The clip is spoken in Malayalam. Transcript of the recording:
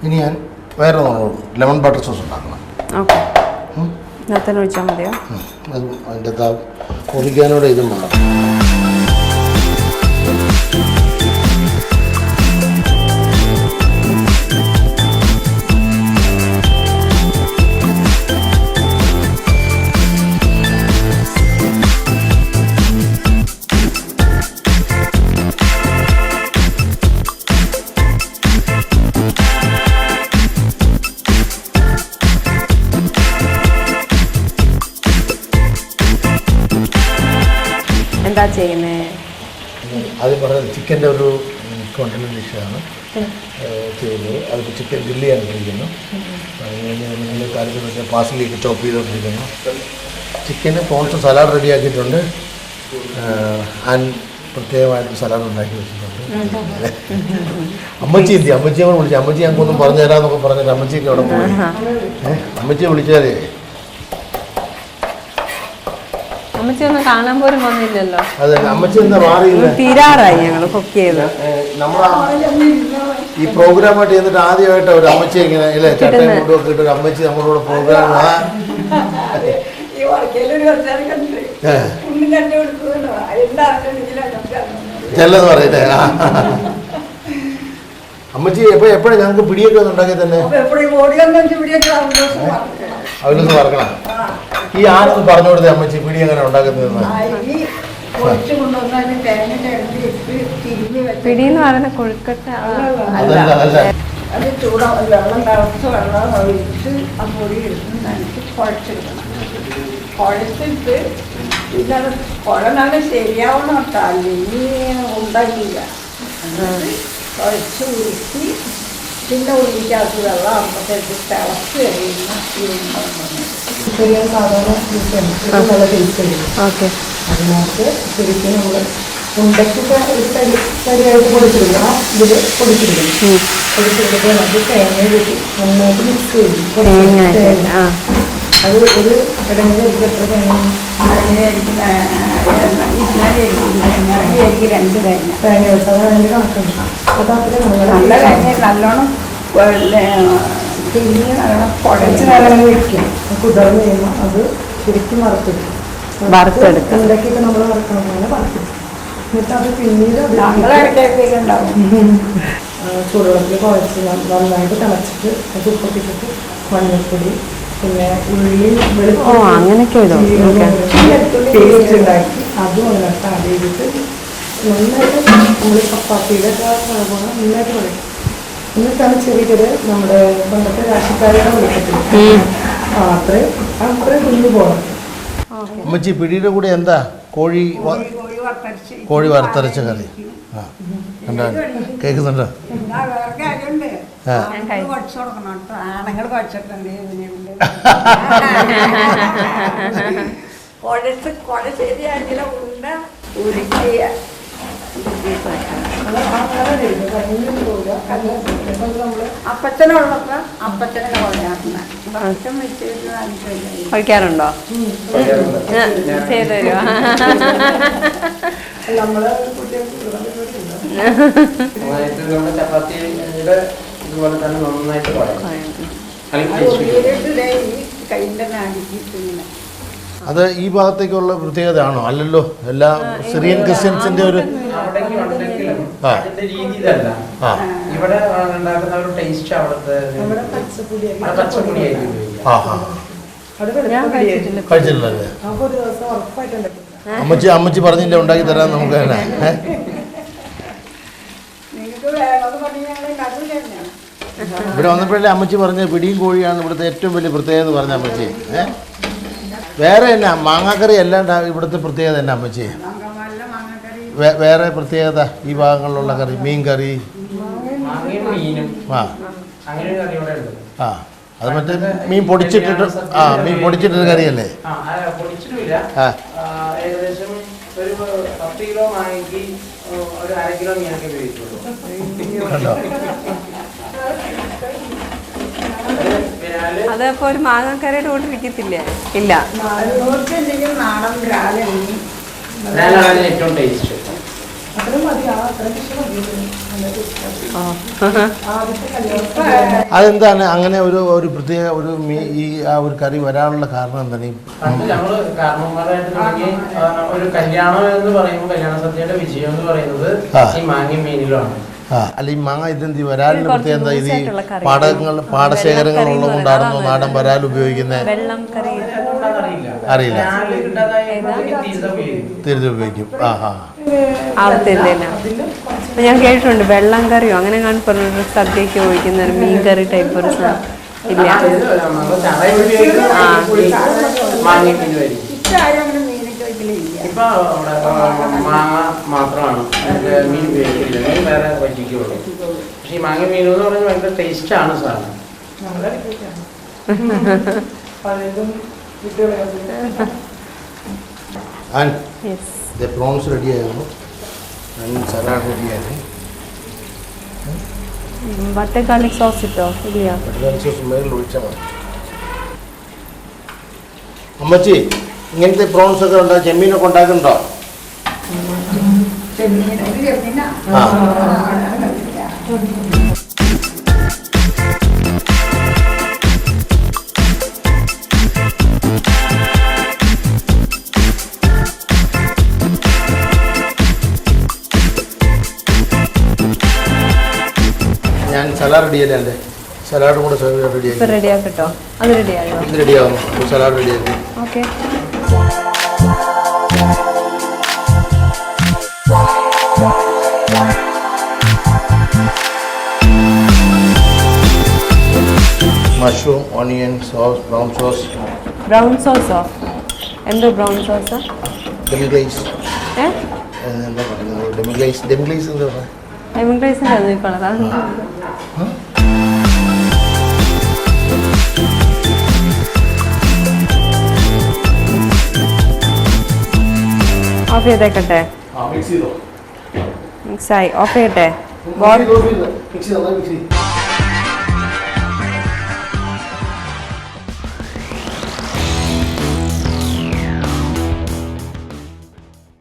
ഇനി ഞാൻ വേറെ ലെമൺ ബട്ടർ സോസ് ഉണ്ടാക്കണം. ഓക്കെ, ഇതിനകത്ത് ഒഴിച്ചാൽ മതിയോ? അതും അതിൻ്റെ ഒഴിക്കാനോടെ ഇതും വേണം. എന്താ ചെയ്യുന്നത്? ആദ്യം പറഞ്ഞത് ചിക്കൻ്റെ ഒരു കോണ്ടിനെൻ്റൽ ഡിഷാണ് ചെയ്യുന്നത്. അതിപ്പോൾ ചിക്കൻ ഗ്രില്ലിയാണ് ഇരിക്കുന്നു. അതിന് കാര്യത്തിൽ വെച്ചാൽ പാർസലിലേക്ക് ചോപ്പ് ചെയ്തുകൊണ്ടിരിക്കുന്നു. ചിക്കന് പോൺസ് സലാഡ് റെഡിയാക്കിയിട്ടുണ്ട്. ആൻഡ് പ്രത്യേകമായിട്ട് സലാഡ് ഉണ്ടാക്കി വെച്ചിട്ടുണ്ട്. അമ്മച്ചി എന്തി അമ്മച്ചിയെ വിളിച്ചു. അമ്മച്ചി ഞങ്ങൾക്കൊന്നും പറഞ്ഞു തരാമെന്നൊക്കെ പറഞ്ഞിട്ട് അമ്മച്ചിയൊക്കെ അവിടെ പോയി. അമ്മച്ചിയെ വിളിച്ചാലേ അമ്മച്ചിയൊന്നും കാണാൻ പോലും വന്നില്ലല്ലോ. അതെ, അമ്മച്ചി എന്താ മാറിയില്ല. തീരാറായി ഞങ്ങൾ കുക്ക് ചെയ്ത്. ഈ പ്രോഗ്രാമായിട്ട് ചെന്നിട്ട് ആദ്യമായിട്ട് ഒരു അമ്മച്ചി ഇങ്ങനെ ഇല്ലേ ചട്ടയും കൊണ്ടുമൊക്കെ ഇട്ടൊരു അമ്മച്ചി നമ്മളോട് പ്രോഗ്രാം ചെല്ലെന്ന് പറയട്ടെ. അമ്മച്ചി എപ്പോഴും ഞങ്ങൾക്ക് പിടിയൊക്കെ ഒന്ന് ഉണ്ടാക്കി തന്നെ അവരൊന്ന് പറക്കണം. ഈ ആരൊന്ന് പറഞ്ഞു കൊടുത്തേ അമ്മച്ചി പിടി എങ്ങനെ ഉണ്ടാക്കുന്നതെന്ന്. പിടിയെന്ന് പറയുന്ന കൊഴുക്കട്ട അതല്ല അതല്ല, അത് വെള്ളം തിളച്ച് വെള്ളം ഒഴിച്ച് ആ പൊടി എടുത്ത് നനച്ച് കുഴച്ചെടുക്കണം. കുഴച്ചിട്ട് പിന്നെ അത് കുഴനാൾ ശരിയാവണം കേട്ടോ, അല്ലെങ്കിൽ ഉണ്ടാക്കില്ല. കുഴച്ച് ഉരുക്കി പിന്നെ ഉരുക്കാത്ത വെള്ളം ആകുമ്പോഴത്തേക്ക് തിളച്ച് കഴിയുന്ന സാധാരണ നല്ല ടേസ്റ്റ് കഴിയും. ഓക്കെ, അതിനകത്ത് ശരിക്കും നമ്മൾ ഉണ്ടക്കൊക്കെ ഒരു കരിയായിട്ട് പൊടിച്ചെടുക്കണം. ഇതിൽ പൊടിച്ചെടുക്കണം. പൊടിച്ചെടുത്തിട്ട് നമുക്ക് തേങ്ങ കൂട്ടി നന്നായിട്ട് മിക്സ് ചെയ്യും. അത് ഒരു ഇടങ്ങളിൽ എത്ര തേങ്ങ ഇറങ്ങിയായിരിക്കും 2 തേങ്ങ വെച്ചാൽ അതിൻ്റെ കണക്കുണ്ട്. അത് അത്ര നല്ല തേങ്ങ നല്ലോണം തിരിഞ്ഞ് നല്ലോണം കുഴച്ച് നല്ലോണം വയ്ക്കും. കുതിർന്ന് കഴിയുമ്പോൾ അത് ശരിക്കും വറുത്തെടുക്കും. ഉണ്ടാക്കിയിട്ട് നമ്മൾ വറക്കണം പോലെ വറുത്തെടുക്കും. എന്നിട്ട് അത് പിന്നീട് ഉണ്ടാവും. ചൂടുവെള്ളത്തിൽ കുഴച്ച് നന്നായിട്ട് തിളച്ചിട്ട് അത് ഉപ്പൊട്ടിച്ചിട്ട് മഞ്ഞൾപ്പൊടി പിന്നെ ഉള്ളി പേസ്റ്റ് ഉണ്ടാക്കി അതും അതിനകത്ത് ആഡ് ചെയ്തിട്ട് നന്നായിട്ട് നമ്മൾ ചപ്പാത്തിയുടെ നന്നായിട്ട് കുഴക്കും. എന്നിട്ടാണ് ചെറിയത് നമ്മുടെ പണ്ടത്തെ രാഷ്ട്രീയക്കാരുടെ വിളിക്കത്തില്ല അത്രയും കുഞ്ഞു പോകണം. അമ്മച്ചി പിടിയുടെ കൂടെ എന്താ? കോഴി വറുത്തരച്ച കറി. ആ എന്താ കേൾക്കുന്നുണ്ടോ? ആണുങ്ങൾ കുഴച്ചിട്ടുണ്ട് കുഴ ശരിയാക്കില്ല ഉണ്ട ഉരുക്കിയ അപ്പച്ചനുള്ളപ്പോ അപ്പച്ചനെ കുഴയാക്കുന്ന കഴിക്കാറുണ്ടോ? ചെയ്തു തരുമോ? നമ്മള് ഇതുപോലെ തന്നെ നന്നായിട്ട് കൈൻ്റെ നാടിക്ക് അത് ഈ ഭാഗത്തേക്കുള്ള പ്രത്യേകതയാണോ? അല്ലല്ലോ, എല്ലാ സിറിയൻ ക്രിസ്ത്യൻസിന്റെ ഒരു ഇവിടെ ഉണ്ടാക്കുന്ന ഒരു ടേസ്റ്റ് അവിടുത്തെ പച്ചപ്പൊടിയായിരിക്കും. കഴിച്ചിട്ടില്ലല്ലേ? അമ്മച്ചി പറഞ്ഞില്ല ഉണ്ടാക്കി തരാൻ നമുക്ക് തന്നെ. ഇവിടെ വന്നപ്പോഴല്ലേ അമ്മച്ചി പറഞ്ഞ പിടിയും കോഴിയാണ് ഇവിടുത്തെ ഏറ്റവും വലിയ പ്രത്യേകത എന്ന് പറഞ്ഞ അമ്മച്ചി. വേറെ എന്നാ മാങ്ങാക്കറി അല്ലാണ്ട് ഇവിടുത്തെ പ്രത്യേകത എന്നാ അമ്മച്ചി? വേറെ പ്രത്യേകത ഈ ഭാഗങ്ങളിലുള്ള കറി, മീൻ കറി. ആ അത് മറ്റേ മീൻ പൊടിച്ചിട്ടിട്ട് മീൻ പൊടിച്ചിട്ടൊരു കറിയല്ലേ? ഏകദേശം ഒരു 10 കിലോ വാങ്ങി ഒരു 1/2 കിലോ മീനൊക്കെ ഉപയോഗിക്കുള്ളൂ. അതപ്പോ ഒരു മാങ്ങാക്കറിയുടെ കൂടെ ഇരിക്കത്തില്ലേ? ഇല്ല, ഏറ്റവും ടേസ്റ്റ് അത്രയും മതി, അത്രയും ഡിഷ് മതി. നല്ല ടേസ്റ്റ്. ആദ്യത്തെ കല്യാണം അതെന്താണ് അങ്ങനെ ഒരു പ്രത്യേക ഈ ആ ഒരു കറി വരാനുള്ള കാരണം എന്താണ്? പണ്ട് ഞങ്ങള് കാരണന്മാരായിട്ടുണ്ടെങ്കിൽ ഒരു കല്യാണം എന്ന് പറയുമ്പോൾ കല്യാണ സദ്യയുടെ വിജയം എന്ന് പറയുന്നത് ഈ മാങ്ങയും മീനിലുമാണ്. അല്ല ഈ മാങ്ങ ഇതെന്ത് വരാലിന് പ്രത്യേകം എന്താ? ഇത് ഈ പാടശേഖരങ്ങൾ ഉള്ളത് കൊണ്ടാണെന്നോ നാടൻ വരാൽ ഉപയോഗിക്കുന്നത്? വെള്ളം കറി അറിയില്ല, തിരിച്ച് ഉപയോഗിക്കും. ആവത്തില്ല. ഞാൻ കേട്ടിട്ടുണ്ട് വെള്ളം കറിയോ അങ്ങനെ കാണി പറഞ്ഞിട്ട് സദ്യക്ക് ഉപയോഗിക്കുന്ന ഒരു മീൻ കറി ടൈപ്പ് ഒരു സാധനം ഇല്ല. ഇപ്പൊ മാങ്ങ മാത്രമാണ് മീൻ ഉപയോഗിക്കില്ല, മീൻ വേറെ വറ്റിക്കുള്ളൂ. പക്ഷെ ഈ മാങ്ങ മീൻ എന്ന് പറഞ്ഞാൽ ഭയങ്കര ടേസ്റ്റാണ് സാധനം. പ്രോൺസ് റെഡിയായിരുന്നു, സലാഡ് റെഡിയായിരുന്നു. ബട്ടർ ഗാർലിക് സോസ് ഇട്ടോ? ഇല്ല, ബട്ടർ ഗാർലിക് സോസ് മേളിൽ ഒഴിച്ചാൽ മതി. അമ്മച്ചി ഇങ്ങനത്തെ പ്രോൺസ് ഒക്കെ ഉണ്ടോ? ചെമ്മീനൊക്കെ ഉണ്ടാക്കുന്നുണ്ടോ? ഞാൻ സലാഡ് റെഡിയല്ലേ? എൻ്റെ സലാഡും കൂടെ റെഡിയാക്കി റെഡിയാക്കട്ടോ? അത് റെഡിയായോ? ഇത് റെഡിയാകുന്നു, സലാഡ് റെഡിയാക്കി. Okay. Mushroom, onion sauce, brown sauce. Brown സോസോ? എന്തോ ബ്രൗൺ സോസാ? ഡെമിഗ്ലേസ്. എന്താ പറയുന്നത്? ഡെമിഗ്ലേസ് എന്താ പറയുക? ലെമൺ റൈസിൻ്റെ അത് കളർ. ഓഫ് ചെയ്തേക്കട്ടെ? മിക്സ് ചെയ്തോ? മിക്സായി. ഓഫ് ചെയ്യട്ടെ? മിക്സ് ചെയ്തോ?